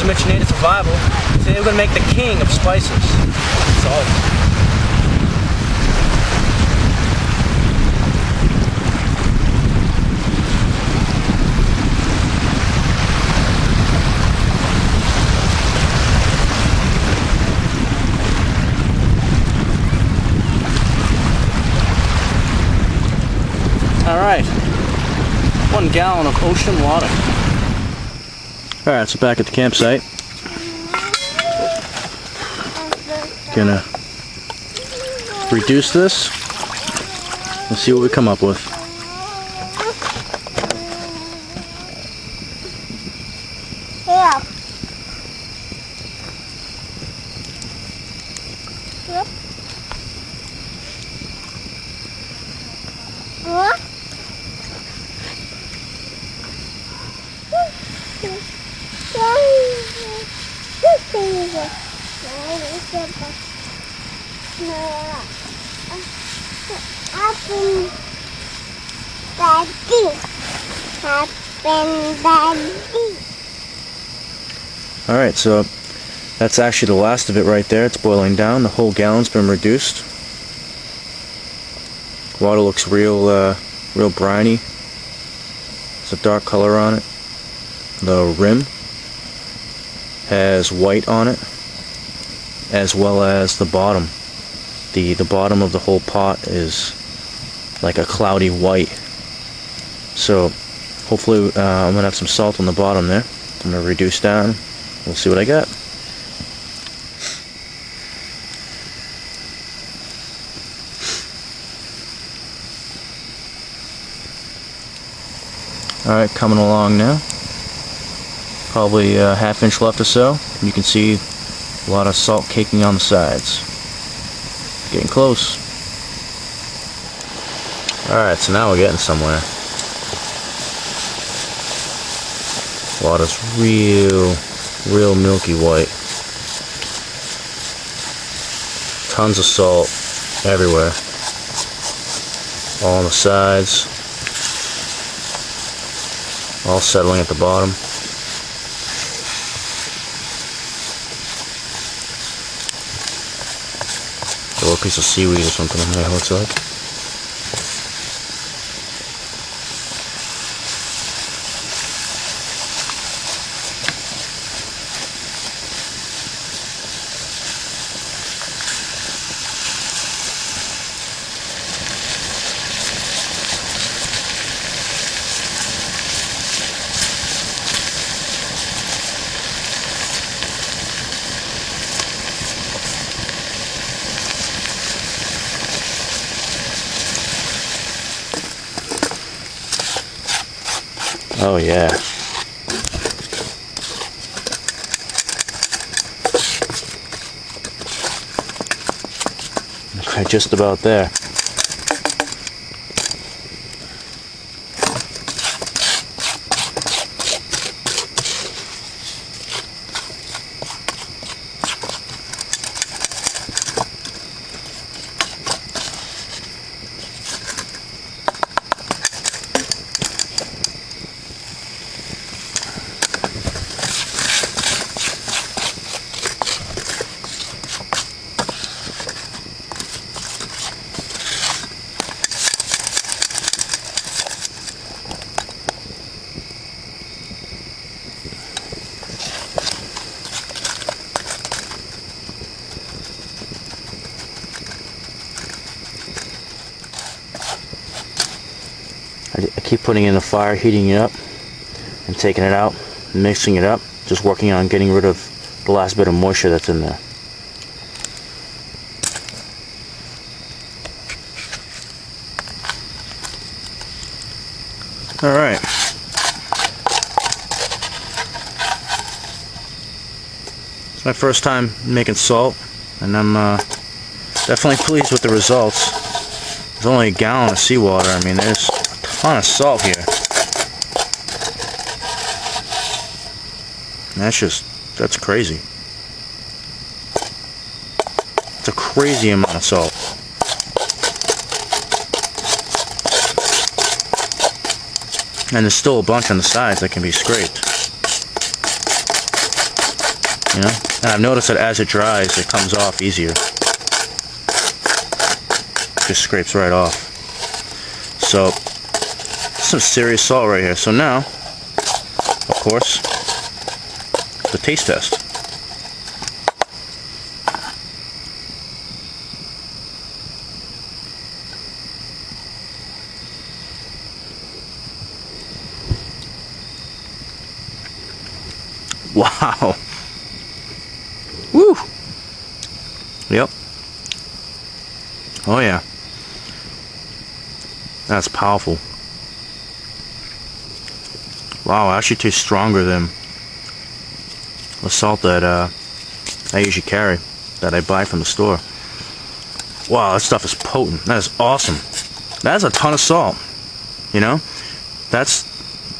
Mitch Native Survival. Today we're going to make the king of spices, salt. Alright, 1 gallon of ocean water. Alright, so back at the campsite. Gonna reduce this and see what we come up with. Yeah. Yep. What? Alright, so that's actually the last of it right there. It's boiling down. The whole gallon's been reduced. Water looks real briny. It's a dark color on it. The rim has white on it, as well as the bottom. The bottom of the whole pot is like a cloudy white. So hopefully I'm gonna have some salt on the bottom there. I'm gonna reduce down. We'll see what I got. Alright, coming along now. Probably a ½ inch left or so. You can see a lot of salt caking on the sides. Getting close. Alright, so now we're getting somewhere. Water's real milky white. Tons of salt everywhere. All on the sides. All settling at the bottom. A little piece of seaweed or something in there, looks like. Oh yeah. Okay, just about there. I keep putting it in the fire, heating it up, and taking it out, mixing it up, just working on getting rid of the last bit of moisture that's in there. Alright. It's my first time making salt, and I'm definitely pleased with the results. There's only a gallon of seawater. I mean, there's a ton of salt here. And that's crazy. It's a crazy amount of salt. And there's still a bunch on the sides that can be scraped. You know? And I've noticed that as it dries, it comes off easier. Just scrapes right off. So, some serious salt right here. So now, of course, the taste test. Wow. Woo. Yep. Oh yeah. That's powerful. Wow, it actually tastes stronger than the salt that I usually carry, that I buy from the store. Wow, that stuff is potent. That is awesome. That's a ton of salt. You know? That's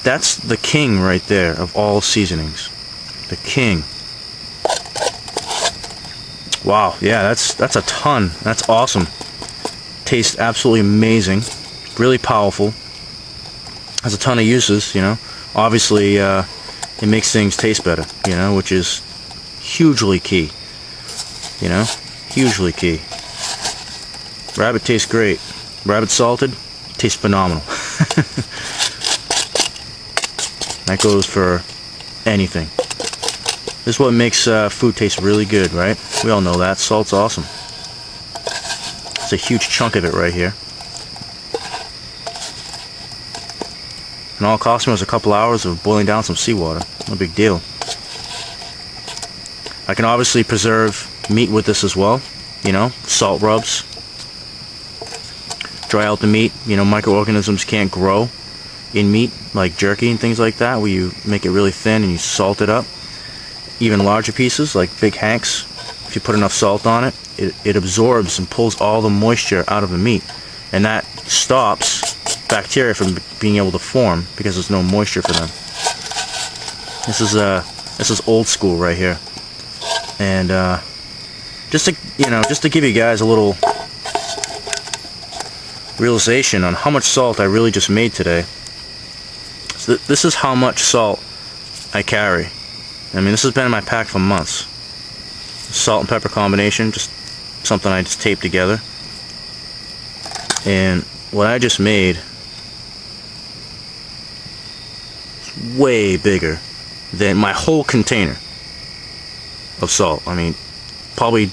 the king right there of all seasonings. The king. Wow, yeah, that's a ton. That's awesome. Tastes absolutely amazing. Really powerful. Has a ton of uses, you know. Obviously, it makes things taste better, you know, which is hugely key. You know, hugely key. Rabbit tastes great. Rabbit salted tastes phenomenal. That goes for anything. This is what makes food taste really good, right? We all know that. Salt's awesome. It's a huge chunk of it right here. And all it cost me was a couple hours of boiling down some seawater. No big deal. I can obviously preserve meat with this as well. You know, salt rubs. Dry out the meat. You know, microorganisms can't grow in meat, like jerky and things like that, where you make it really thin and you salt it up. Even larger pieces, like big hanks, if you put enough salt on it, it absorbs and pulls all the moisture out of the meat. And that stops bacteria from being able to form because there's no moisture for them. This is old school right here. And just to give you guys a little realization on how much salt I really just made today. So this is how much salt I carry. I mean, this has been in my pack for months. Salt and pepper combination, just something I just taped together. And what I just made is way bigger than my whole container of salt. I mean, probably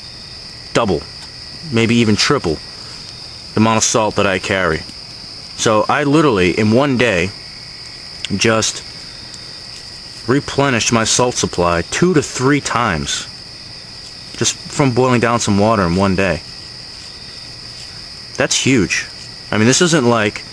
double, maybe even triple the amount of salt that I carry. So I literally, in one day, just replenished my salt supply 2 to 3 times just from boiling down some water in one day. That's huge. I mean, this isn't like,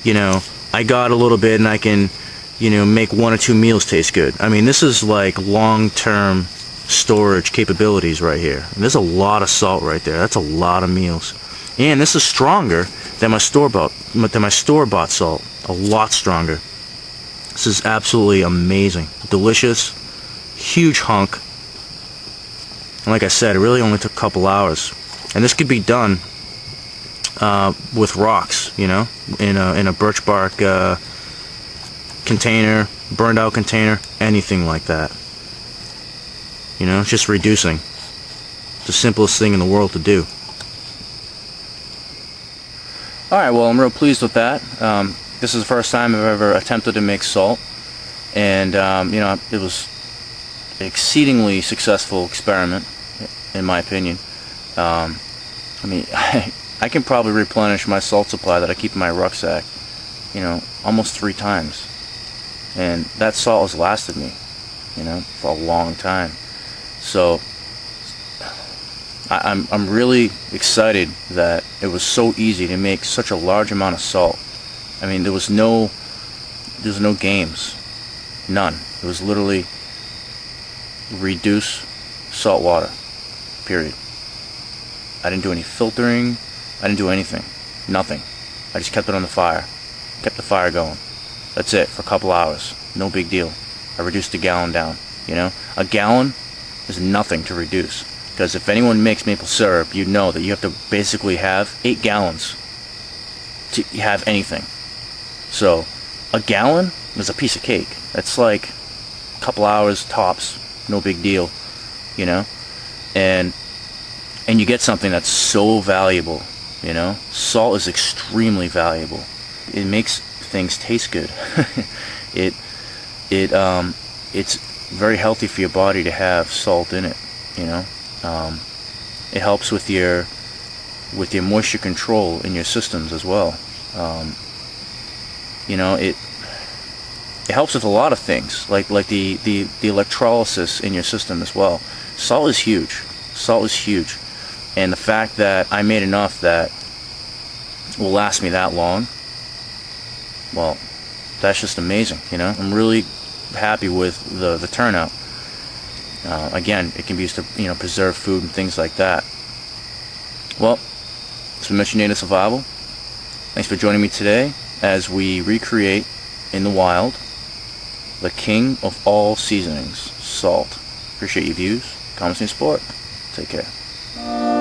you know, I got a little bit and I can, you know, make 1 or 2 meals taste good. I mean, this is like long-term storage capabilities right here. And there's a lot of salt right there. That's a lot of meals. And this is stronger than my store-bought salt. A lot stronger. This is absolutely amazing. Delicious. Huge hunk. And like I said, it really only took a couple hours. And this could be done with rocks, you know, in a birch bark container, burned out container, anything like that. You know, it's just reducing. It's the simplest thing in the world to do. Alright, well, I'm real pleased with that. This is the first time I've ever attempted to make salt, and you know, it was an exceedingly successful experiment, in my opinion. I mean, I can probably replenish my salt supply that I keep in my rucksack, you know, almost 3 times, and that salt has lasted me, you know, for a long time. So I'm really excited that it was so easy to make such a large amount of salt. I mean, there was no games, none. It was literally reduce salt water, period. I didn't do any filtering. I didn't do anything, nothing. I just kept it on the fire, kept the fire going. That's it for a couple hours. No big deal. I reduced a gallon down. You know, a gallon is nothing to reduce. Because if anyone makes maple syrup, you know that you have to basically have 8 gallons to have anything. So a gallon is a piece of cake. That's like a couple hours tops, no big deal. you know, and you get something that's so valuable, you know. Salt is extremely valuable. It makes things taste good. It's very healthy for your body to have salt in it, you know. It helps with your moisture control in your systems as well. You know, it helps with a lot of things, like the electrolysis in your system as well. Salt is huge. Salt is huge. And the fact that I made enough that will last me that long, well, that's just amazing, you know. I'm really happy with the turnout. Again, it can be used to, you know, preserve food and things like that. Well, it's been Mission Native Survival. Thanks for joining me today as we recreate in the wild the king of all seasonings, salt. Appreciate your views, comments, and support. Take care.